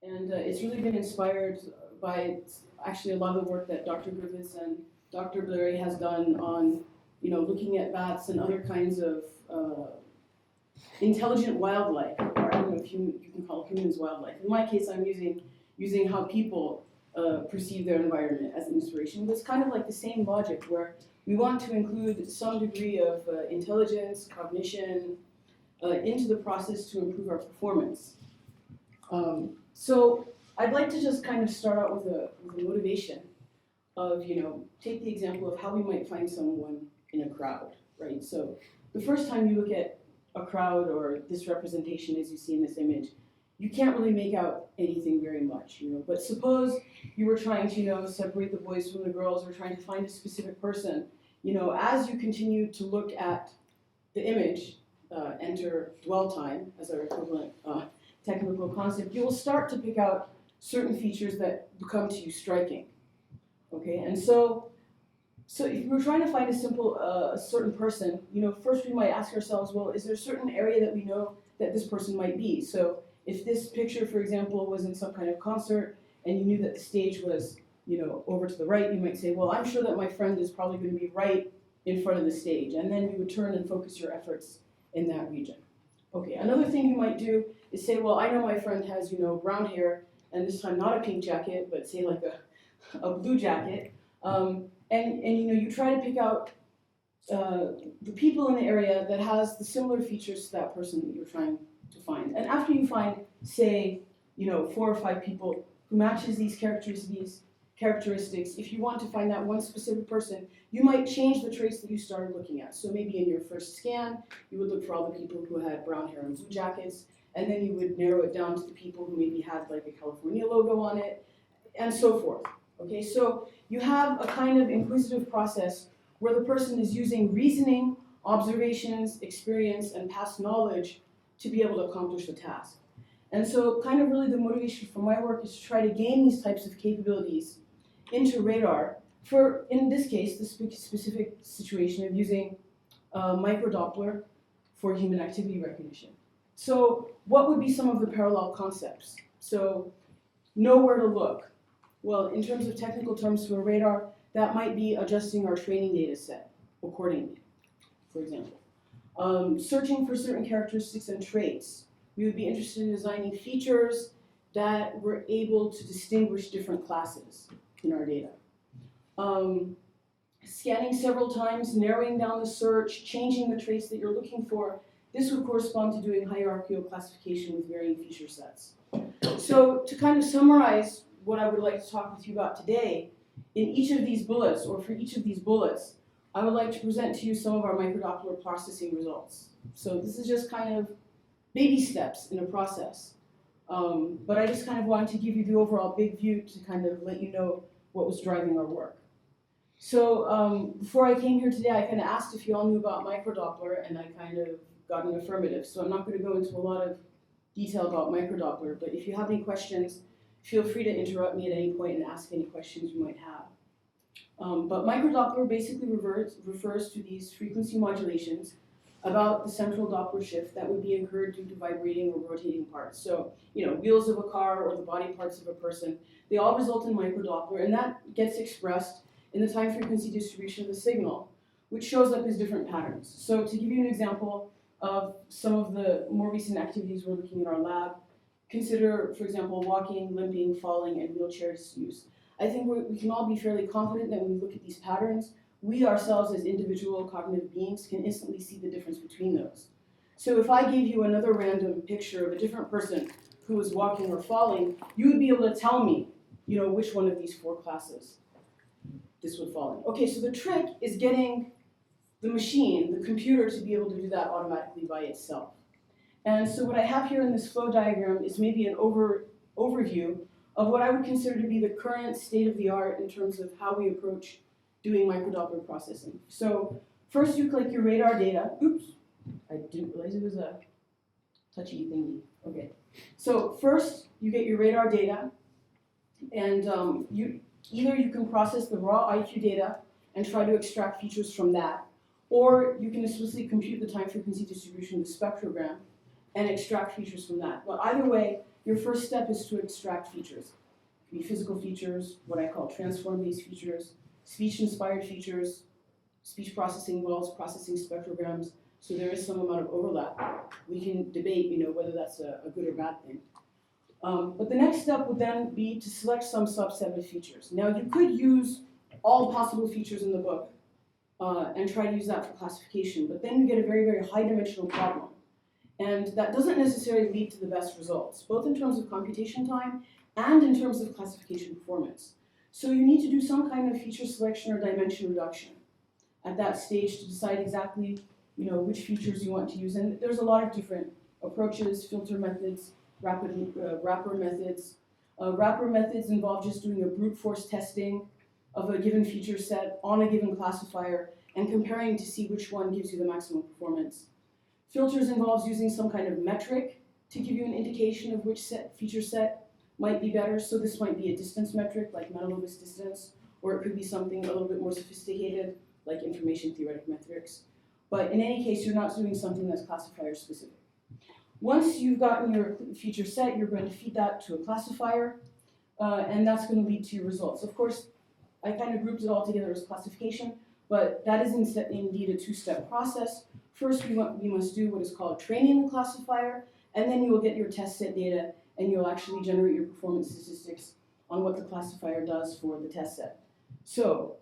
And it's really been inspired by actually a lot of the work that Dr. Griffiths and Dr. Blairy has done on, looking at bats and other kinds of intelligent wildlife, or I don't know if you can call humans wildlife. In my case, I'm using how people perceive their environment as an inspiration. But it's kind of like the same logic where we want to include some degree of intelligence, cognition into the process to improve our performance. So I'd like to just kind of start out with a motivation of, take the example of how we might find someone in a crowd, right? So the first time you look at a crowd or this representation as you see in this image, you can't really make out anything very much, But suppose you were trying to, separate the boys from the girls or trying to find a specific person, as you continue to look at the image, enter dwell time as our equivalent technical concept, you will start to pick out certain features that become to you striking. Okay, and so if we're trying to find a certain person, first we might ask ourselves, well, is there a certain area that we know that this person might be? So if this picture, for example, was in some kind of concert and you knew that the stage was, over to the right, you might say, well, I'm sure that my friend is probably going to be right in front of the stage. And then you would turn and focus your efforts in that region. Okay, another thing you might do is say, well, I know my friend has, brown hair, and this time not a pink jacket, but say like a blue jacket. And you try to pick out the people in the area that has the similar features to that person that you're trying to find. And after you find, say, 4 or 5 people who matches these characteristics, if you want to find that one specific person, you might change the traits that you started looking at. So maybe in your first scan, you would look for all the people who had brown hair and blue jackets, and then you would narrow it down to the people who maybe had like a California logo on it, and so forth. Okay, so you have a kind of inquisitive process where the person is using reasoning, observations, experience, and past knowledge to be able to accomplish the task. And so kind of really the motivation for my work is to try to gain these types of capabilities into radar for, in this case, the specific situation of using Micro-Doppler for human activity recognition. So what would be some of the parallel concepts? So know where to look. Well, in terms of technical terms for radar, that might be adjusting our training data set accordingly, for example. Searching for certain characteristics and traits. We would be interested in designing features that were able to distinguish different classes in our data. Scanning several times, narrowing down the search, changing the traits that you're looking for. This would correspond to doing hierarchical classification with varying feature sets. So to kind of summarize what I would like to talk with you about today, in each of these bullets, or for each of these bullets, I would like to present to you some of our Micro-Doppler processing results. So this is just kind of baby steps in a process. But I just kind of wanted to give you the overall big view to kind of let you know what was driving our work. So before I came here today, I kind of asked if you all knew about Micro-Doppler, and I kind of got an affirmative. So I'm not going to go into a lot of detail about Micro-Doppler, but if you have any questions, feel free to interrupt me at any point and ask any questions you might have. But Micro-Doppler basically refers to these frequency modulations about the central Doppler shift that would be incurred due to vibrating or rotating parts. So, wheels of a car or the body parts of a person, they all result in Micro-Doppler, and that gets expressed in the time frequency distribution of the signal, which shows up as different patterns. So to give you an example of some of the more recent activities we're looking in our lab, consider, for example, walking, limping, falling, and wheelchairs use. I think we can all be fairly confident that when we look at these patterns, we ourselves as individual cognitive beings can instantly see the difference between those. So if I gave you another random picture of a different person who was walking or falling, you would be able to tell me, which one of these 4 classes this would fall in. Okay, so the trick is getting the machine, the computer, to be able to do that automatically by itself. And so what I have here in this flow diagram is maybe an overview of what I would consider to be the current state of the art in terms of how we approach doing Micro-Doppler processing. So first you collect your radar data. Oops, I didn't realize it was a touchy thingy. Okay, so first you get your radar data, and either you can process the raw IQ data and try to extract features from that, or you can explicitly compute the time frequency distribution of the spectrogram and extract features from that. But either way, your first step is to extract features. It can be physical features, what I call transform-based features, speech-inspired features. Speech processing involves processing spectrograms, so there is some amount of overlap. We can debate, whether that's a good or bad thing. But the next step would then be to select some subset of features. Now, you could use all possible features in the book and try to use that for classification, but then you get a very, very high-dimensional problem. And that doesn't necessarily lead to the best results, both in terms of computation time and in terms of classification performance. So you need to do some kind of feature selection or dimension reduction at that stage to decide exactly, which features you want to use. And there's a lot of different approaches, filter methods, wrapper methods. Wrapper methods involve just doing a brute force testing of a given feature set on a given classifier and comparing to see which one gives you the maximum performance. Filters involves using some kind of metric to give you an indication of which feature set might be better. So this might be a distance metric, like Mandelob's distance, or it could be something a little bit more sophisticated, like information theoretic metrics. But in any case, you're not doing something that's classifier specific. Once you've gotten your feature set, you're going to feed that to a classifier, and that's going to lead to your results. Of course, I kind of grouped it all together as classification, but that is indeed a two-step process. First, we must do what is called training the classifier, and then you will get your test set data, and you'll actually generate your performance statistics on what the classifier does for the test set. So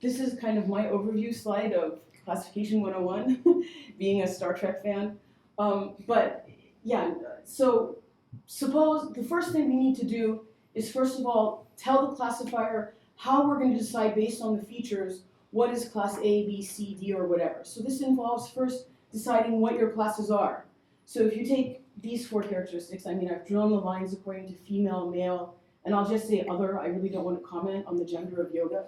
this is kind of my overview slide of Classification 101, being a Star Trek fan. But yeah, so suppose the first thing we need to do is, first of all, tell the classifier how we're going to decide based on the features what is class A, B, C, D, or whatever. So this involves first deciding what your classes are. So if you take these four characteristics, I've drawn the lines according to female, male, and I'll just say other. I really don't want to comment on the gender of Yoda.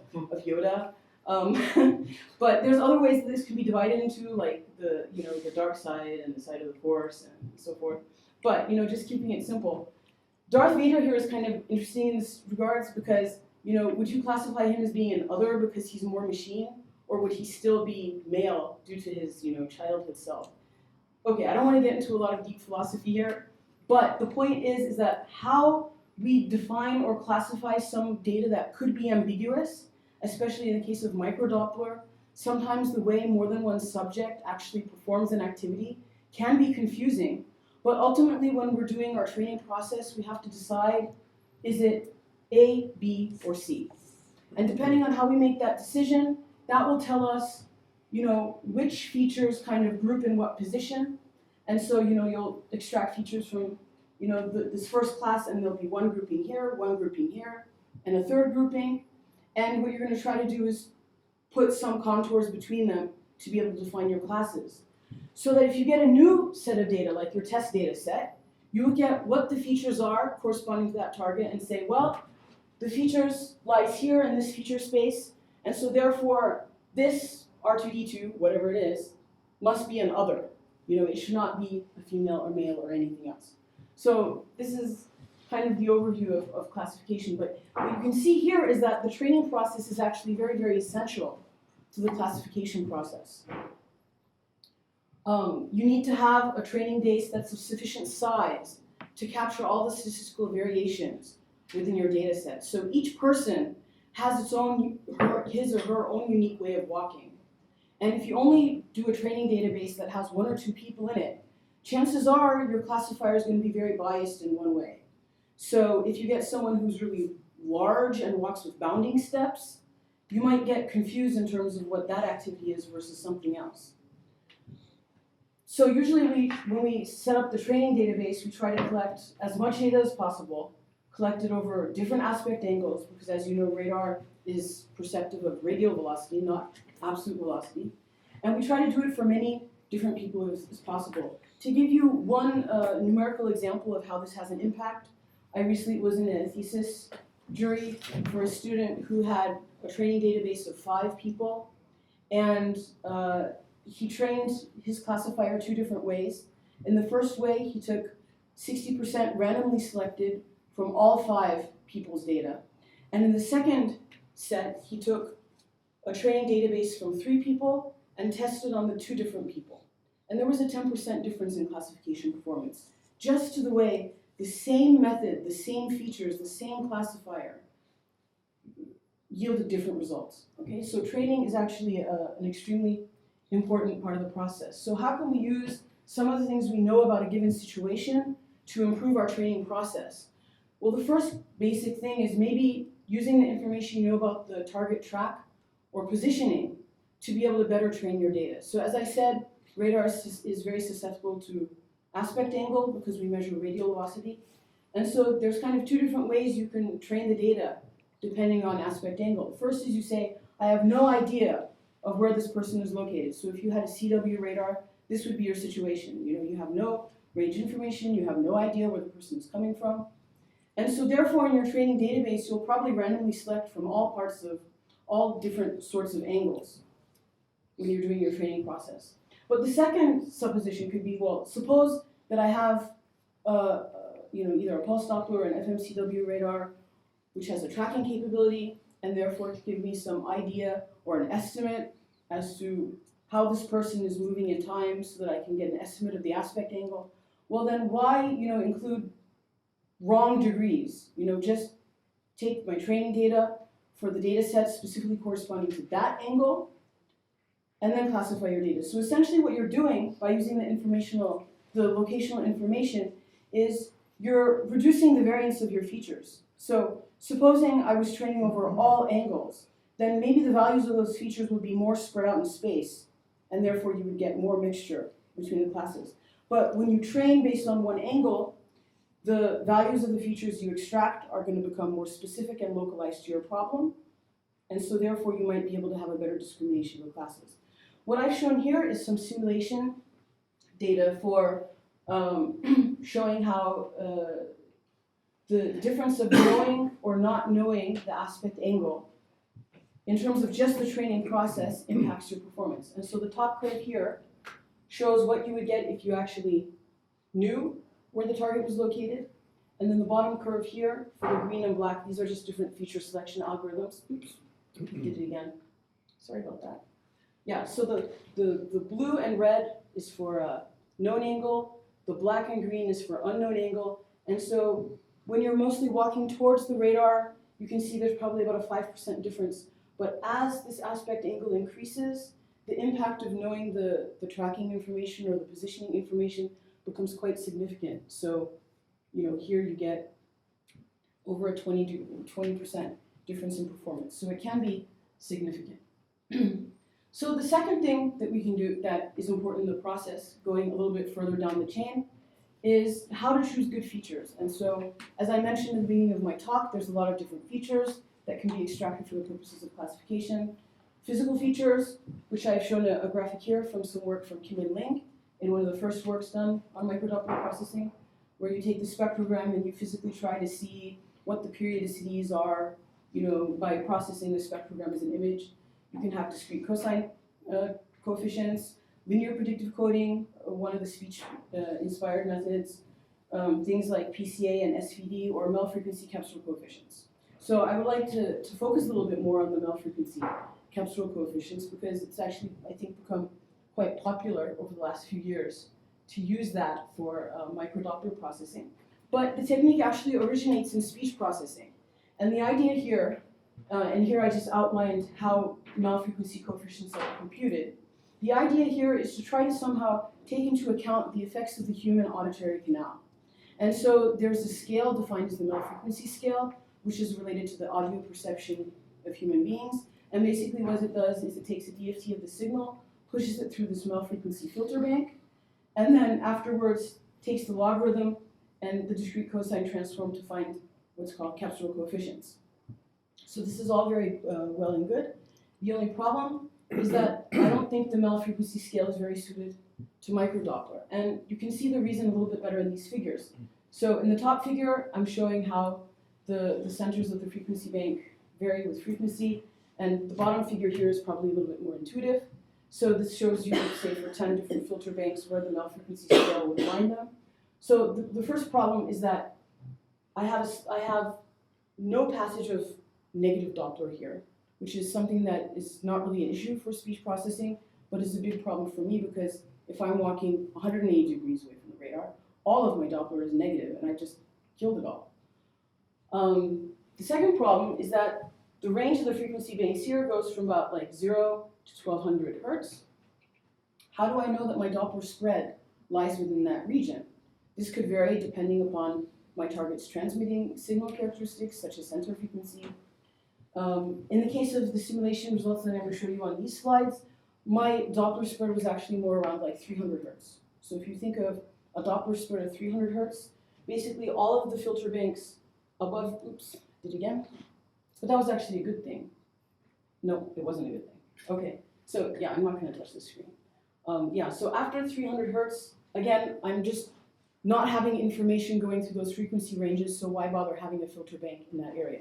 But there's other ways that this can be divided into, like the dark side and the side of the Force and so forth. But just keeping it simple. Darth Vader here is kind of interesting in this regards because would you classify him as being an other because he's more machine, or would he still be male due to his childhood self? Okay, I don't want to get into a lot of deep philosophy here, but the point is that how we define or classify some data that could be ambiguous, especially in the case of Micro-Doppler, sometimes the way more than one subject actually performs an activity can be confusing. But ultimately, when we're doing our training process, we have to decide, is it A, B, or C? And depending on how we make that decision, that will tell us, which features kind of group in what position. And so, you'll extract features from, this first class, and there'll be one grouping here, and a third grouping. And what you're going to try to do is put some contours between them to be able to define your classes. So that if you get a new set of data, like your test data set, you look at what the features are corresponding to that target and say, well, the features lies here in this feature space, and so therefore this R2D2, whatever it is, must be an other. It should not be a female or male or anything else. So this is kind of the overview of classification, but what you can see here is that the training process is actually very, very essential to the classification process. You need to have a training base that's of sufficient size to capture all the statistical variations within your data set. So each person has his or her own unique way of walking. And if you only do a training database that has one or two people in it, chances are your classifier is going to be very biased in one way. So if you get someone who's really large and walks with bounding steps, you might get confused in terms of what that activity is versus something else. So usually when we set up the training database, we try to collect as much data as possible, collect it over different aspect angles, because as you know, radar is perceptive of radial velocity, not absolute velocity. And we try to do it for many different people as possible. To give you one numerical example of how this has an impact, I recently was in a thesis jury for a student who had a training database of 5 people, and he trained his classifier 2 different ways. In the first way, he took 60% randomly selected from all 5 people's data. And in the second set, he took a training database from 3 people and tested on the 2 different people. and there was a 10% difference in classification performance, just to the way the same method, the same features, the same classifier yielded different results. Okay, so training is actually an extremely important part of the process. So how can we use some of the things we know about a given situation to improve our training process? Well, the first basic thing is maybe using the information you know about the target track or positioning to be able to better train your data. So as I said, radar is very susceptible to aspect angle because we measure radial velocity. And so there's kind of two different ways you can train the data depending on aspect angle. First is you say, I have no idea of where this person is located. So if you had a CW radar, this would be your situation. You know, you have no range information, you have no idea where the person is coming from. And so therefore in your training database, you'll probably randomly select from all parts of all different sorts of angles when you're doing your training process. But the second supposition could be, well, suppose that I have either a pulse Doppler or an FMCW radar which has a tracking capability and therefore can give me some idea or an estimate as to how this person is moving in time so that I can get an estimate of the aspect angle. Well then why include wrong degrees? Just take my training data for the data set specifically corresponding to that angle and then classify your data. So essentially what you're doing by using the locational information is you're reducing the variance of your features. So supposing I was training over all angles, then maybe the values of those features would be more spread out in space, and therefore you would get more mixture between the classes. But when you train based on one angle, the values of the features you extract are going to become more specific and localized to your problem, and so therefore you might be able to have a better discrimination of classes. What I've shown here is some simulation data for showing how the difference of knowing or not knowing the aspect angle in terms of just the training process impacts your performance. And so the top curve here shows what you would get if you actually knew where the target was located. And then the bottom curve here for the green and black, these are just different feature selection algorithms. Oops, did it again. Sorry about that. Yeah, so the blue and red is for known angle, the black and green is for unknown angle. And so when you're mostly walking towards the radar, you can see there's probably about a 5% difference. But as this aspect angle increases, the impact of knowing the tracking information or the positioning information becomes quite significant. So, here you get over a 20% difference in performance. So it can be significant. So the second thing that we can do that is important in the process, going a little bit further down the chain, is how to choose good features. And so, as I mentioned at the beginning of my talk, there's a lot of different features that can be extracted for the purposes of classification. Physical features, which I've shown a graphic here from some work from Kim and Ling in one of the first works done on micro-Doppler processing, where you take the spectrogram and you physically try to see what the periodicities are, by processing the spectrogram as an image. You can have discrete cosine coefficients, linear predictive coding, one of the speech-inspired methods, things like PCA and SVD, or Mel frequency capsule coefficients. So I would like to focus a little bit more on the Mel frequency capsule coefficients because it's actually, I think, become quite popular over the last few years to use that for micro-Doppler processing. But the technique actually originates in speech processing. And the idea here, and here I just outlined how Mel frequency coefficients are computed. The idea here is to try to somehow take into account the effects of the human auditory canal. And so there's a scale defined as the Mel frequency scale, which is related to the audio perception of human beings. And basically what it does is it takes a DFT of the signal, pushes it through this Mel frequency filter bank, and then afterwards takes the logarithm and the discrete cosine transform to find what's called capsule coefficients. So this is all very well and good. The only problem is that I don't think the Mel frequency scale is very suited to micro-Doppler. And you can see the reason a little bit better in these figures. So in the top figure, I'm showing how the centers of the frequency bank vary with frequency. And the bottom figure here is probably a little bit more intuitive. So this shows you, say, for 10 different filter banks where the Mel frequency scale would line them. So the first problem is that I have no passage of negative Doppler here, which is something that is not really an issue for speech processing, but is a big problem for me because if I'm walking 180 degrees away from the radar, all of my Doppler is negative, and I just killed it all. The second problem is that the range of the frequency bands here goes from about like 0 to 1200 hertz. How do I know that my Doppler spread lies within that region? This could vary depending upon my target's transmitting signal characteristics, such as center frequency. In the case of the simulation results that I'm going to show you on these slides, my Doppler spread was actually more around like 300 hertz. So if you think of a Doppler spread of 300 hertz, basically all of the filter banks above, oops, did it again? But that was actually a good thing. No, it wasn't a good thing. Okay, so yeah, I'm not going to touch the screen. Yeah, so after 300 hertz, again, I'm just not having information going through those frequency ranges, so why bother having a filter bank in that area?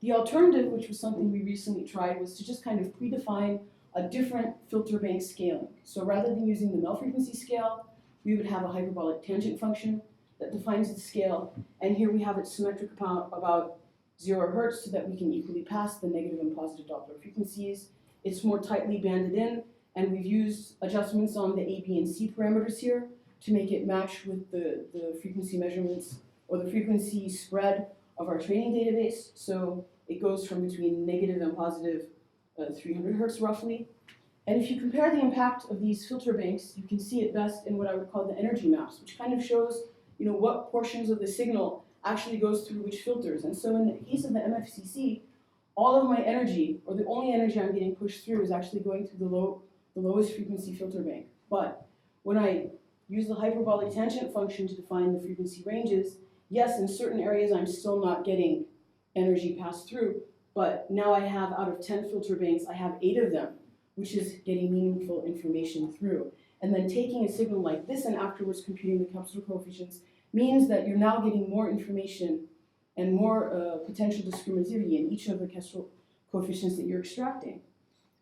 The alternative, which was something we recently tried, was to just kind of predefine a different filter bank scaling. So rather than using the Mel frequency scale, we would have a hyperbolic tangent function that defines the scale, and here we have it symmetric about 0 hertz so that we can equally pass the negative and positive Doppler frequencies. It's more tightly banded in, and we've used adjustments on the A, B, and C parameters here to make it match with the frequency measurements or the frequency spread of our training database. So it goes from between negative and positive 300 hertz roughly. And if you compare the impact of these filter banks, you can see it best in what I would call the energy maps, which kind of shows what portions of the signal actually goes through which filters. And so in the case of the MFCC, all of my energy, or the only energy I'm getting pushed through, is actually going through the lowest frequency filter bank. But when I use the hyperbolic tangent function to define the frequency ranges, yes, in certain areas I'm still not getting energy passed through, but now I have, out of 10 filter banks, I have 8 of them, which is getting meaningful information through. And then taking a signal like this and afterwards computing the capsule coefficients means that you're now getting more information and more potential discriminativity in each of the capsule coefficients that you're extracting.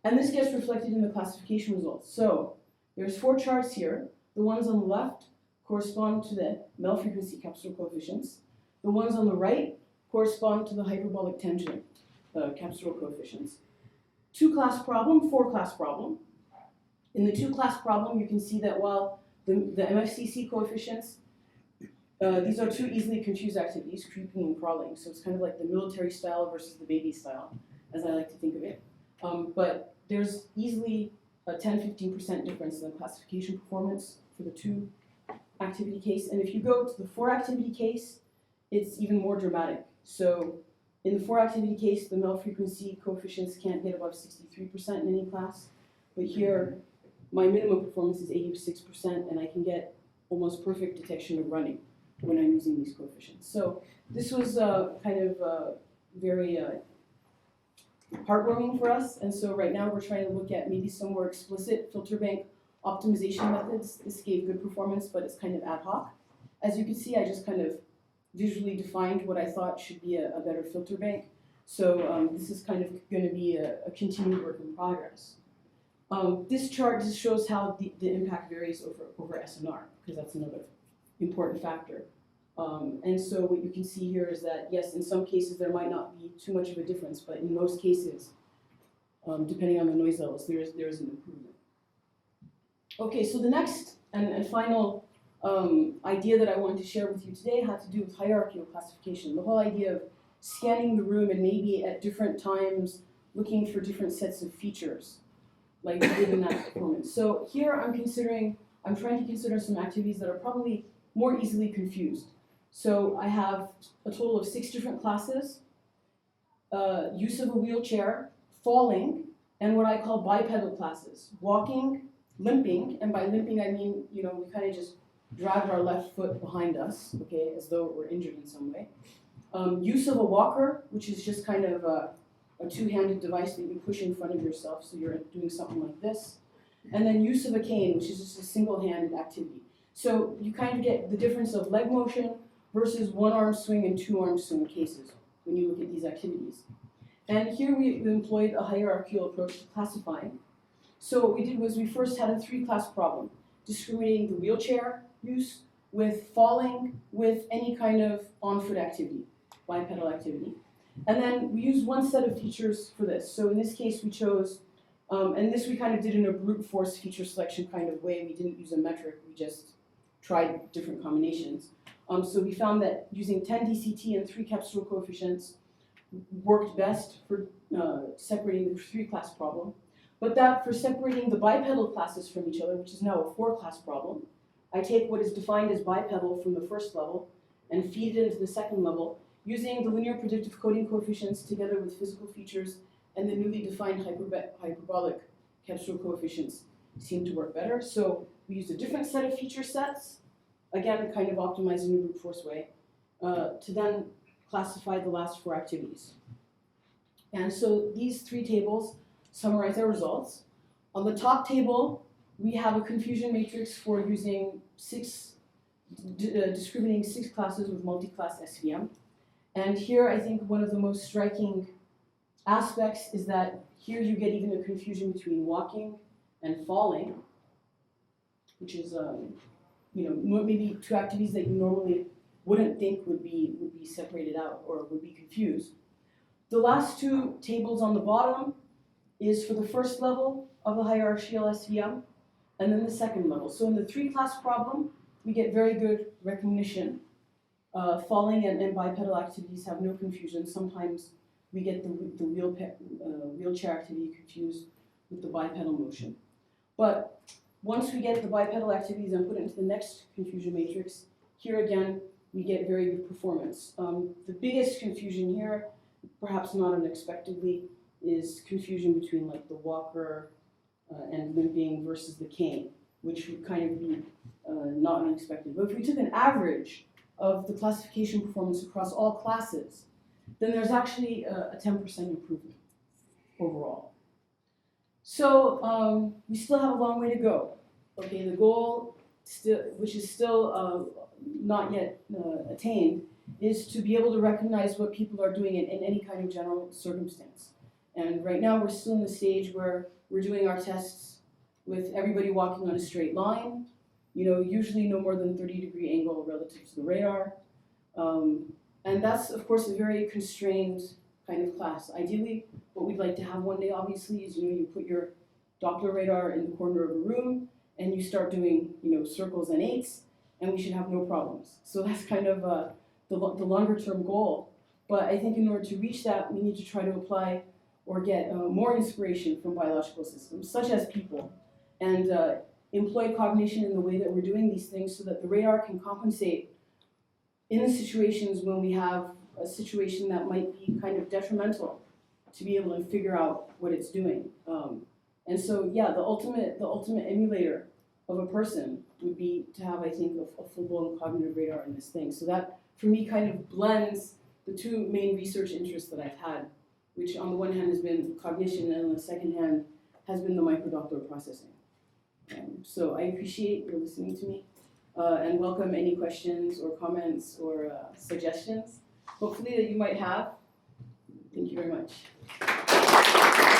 And this gets reflected in the classification results. So there's 4 charts here. The ones on the left correspond to the Mel frequency capsule coefficients. The ones on the right correspond to the hyperbolic tangent capsule coefficients. 2-class problem, 4-class problem. In the 2-class problem, you can see that while the MFCC coefficients, these are 2 easily confused activities, creeping and crawling. So it's kind of like the military style versus the baby style, as I like to think of it. But there's easily a 10-15% difference in the classification performance for the 2-activity case. And if you go to the 4-activity case, it's even more dramatic. So in the 4-activity case, the Mel frequency coefficients can't get above 63% in any class. But here, my minimum performance is 86%, and I can get almost perfect detection of running when I'm using these coefficients. So this was kind of very heartwarming for us. And so right now we're trying to look at maybe some more explicit filter bank optimization methods. This gave good performance, but it's kind of ad hoc. As you can see, I just kind of visually defined what I thought should be a better filter bank. So this is kind of going to be a continued work in progress. This chart just shows how the impact varies over SNR, because that's another important factor. And so what you can see here is that, yes, in some cases there might not be too much of a difference, but in most cases, depending on the noise levels, there is an improvement. Okay, so the next and final idea that I wanted to share with you today had to do with hierarchical classification, the whole idea of scanning the room and maybe at different times looking for different sets of features, like within that performance. So here I'm trying to consider some activities that are probably more easily confused. So I have a total of 6 different classes: use of a wheelchair, falling, and what I call bipedal classes: walking, limping, and by limping I mean, we kind of just drag our left foot behind us, okay, as though we're injured in some way. Use of a walker, which is just kind of a 2-handed device that you push in front of yourself, so you're doing something like this. And then use of a cane, which is just a single-handed activity. So you kind of get the difference of leg motion versus 1-arm swing and 2-arm swing cases when you look at these activities. And here we employed a hierarchical approach to classifying. So what we did was we first had a 3-class problem, discriminating the wheelchair use with falling with any kind of on-foot activity, bipedal activity. And then we used one set of features for this. So in this case, we chose And this we kind of did in a brute force feature selection kind of way. We didn't use a metric, we just tried different combinations. So we found that using 10 DCT and 3 capsule coefficients worked best for separating the 3-class problem, but that for separating the bipedal classes from each other, which is now a 4-class problem, I take what is defined as bipedal from the first level and feed it into the second level using the linear predictive coding coefficients together with physical features and the newly defined hyperbolic capsule coefficients seem to work better. So we used a different set of feature sets, again, kind of optimized in a brute force way, to then classify the last 4 activities. And so these 3 tables summarize our results. On the top table, we have a confusion matrix for using discriminating 6 classes with multi-class SVM. And here, I think one of the most striking aspects is that here you get even a confusion between walking and falling, which is maybe 2 activities that you normally wouldn't think would be separated out or would be confused. The last 2 tables on the bottom is for the first level of the hierarchical SVM, and then the second level. So in the 3-class problem, we get very good recognition. Falling and bipedal activities have no confusion. Sometimes we get the wheelchair activity confused with the bipedal motion. But once we get the bipedal activities and put it into the next confusion matrix, here again, we get very good performance. The biggest confusion here, perhaps not unexpectedly, is confusion between like the walker and limping versus the cane, which would kind of be not unexpected. But if we took an average of the classification performance across all classes, then there's actually a 10% improvement overall. So we still have a long way to go. Okay, the goal, which is still not yet attained, is to be able to recognize what people are doing in any kind of general circumstance. And right now we're still in the stage where we're doing our tests with everybody walking on a straight line, usually no more than 30-degree angle relative to the radar. And that's, of course, a very constrained kind of class. Ideally, what we'd like to have one day, obviously, is you put your Doppler radar in the corner of a room and you start doing circles and 8s, and we should have no problems. So that's kind of the longer-term goal. But I think in order to reach that, we need to try to apply or get more inspiration from biological systems, such as people, and employ cognition in the way that we're doing these things so that the radar can compensate in the situations when we have a situation that might be kind of detrimental to be able to figure out what it's doing. And so, yeah, the ultimate emulator of a person would be to have, I think, a full-blown cognitive radar in this thing. So that, for me, kind of blends the 2 main research interests that I've had, which on the one hand has been cognition, and on the second hand has been the micro-Doppler processing. So I appreciate your listening to me, and welcome any questions or comments or suggestions, hopefully that you might have. Thank you very much.